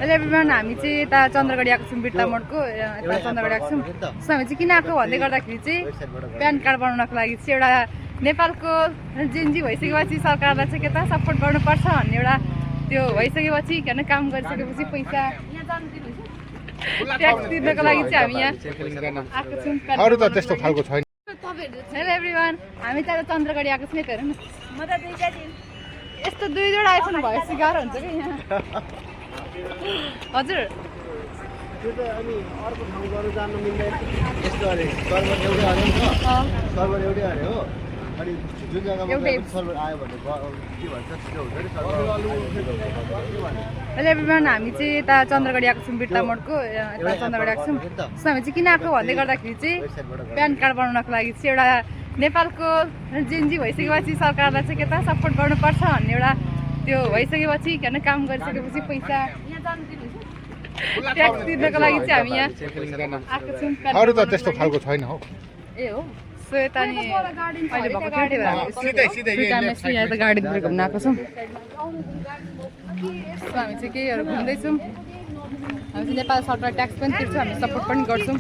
अहिले एभ्रिवान हामी चाहिँ यता चन्द्रगढी आएको छौँ बिर्ता मोडको यता चन्द्रगढी आएको छौँ। सो हामी चाहिँ किन आएको भन्दै गर्दाखेरि चाहिँ प्यान कार्ड बनाउनको लागि चाहिँ एउटा नेपालको जेन्जी भइसकेपछि सरकारलाई चाहिँ के त सपोर्ट गर्नुपर्छ भन्ने एउटा त्यो भइसकेपछि किन काम गरिसकेपछि पैसा ट्याक्स तिर्नको लागि चाहिँ हामी यहाँ आएको छौँ। अरू त त्यस्तो खालको छैन। हेलो एभ्रिवान हामी त चन्द्रगढी आएको छौँ। हेर न म त यस्तो दुई जोडा आइफोन भएपछि गाह्रो हुन्छ कि यहाँ हजुर त्यो त अनि अर्को ठाउँ गएर जान मिल्दैन यस्तो अरे सर्भर एउटै अरे नि त सर्भर एउटै अरे हो अनि जुन जग्गामा सर्भर आयो भने के भन्छ छिटो हुन्छ नि सर्भर। हेलो एभ्रिवान हामी चाहिँ यता चन्द्रगढी आएको छौँ बिर्ता मोडको यता चन्द्रगढी आएको छौँ। सो हामी चाहिँ किन आएको भन्दै गर्दाखेरि चाहिँ प्यान कार्ड बनाउनको लागि चाहिँ एउटा नेपालको जेन्जी भइसकेपछि सरकारलाई चाहिँ के त सपोर्ट गर्नुपर्छ भन्ने एउटा त्यो भइसकेपछि किन काम गरिसकेपछि पैसा ट्याक्स तिर्नको लागि चाहिँ हामी यहाँ आएको छौँ। अरू त त्यस्तो खालको छैन हौ। ए हो सो यता नि अहिले भएको थियो त्यही भएर हामी यहाँ त गाडीतिर घुम्न आएको छौँ। सो हामी चाहिँ केहीहरू घुम्दैछौँ। हामी चाहिँ नेपाल सरकार ट्याक्स पनि तिर्छौँ हामी सपोर्ट पनि गर्छौँ।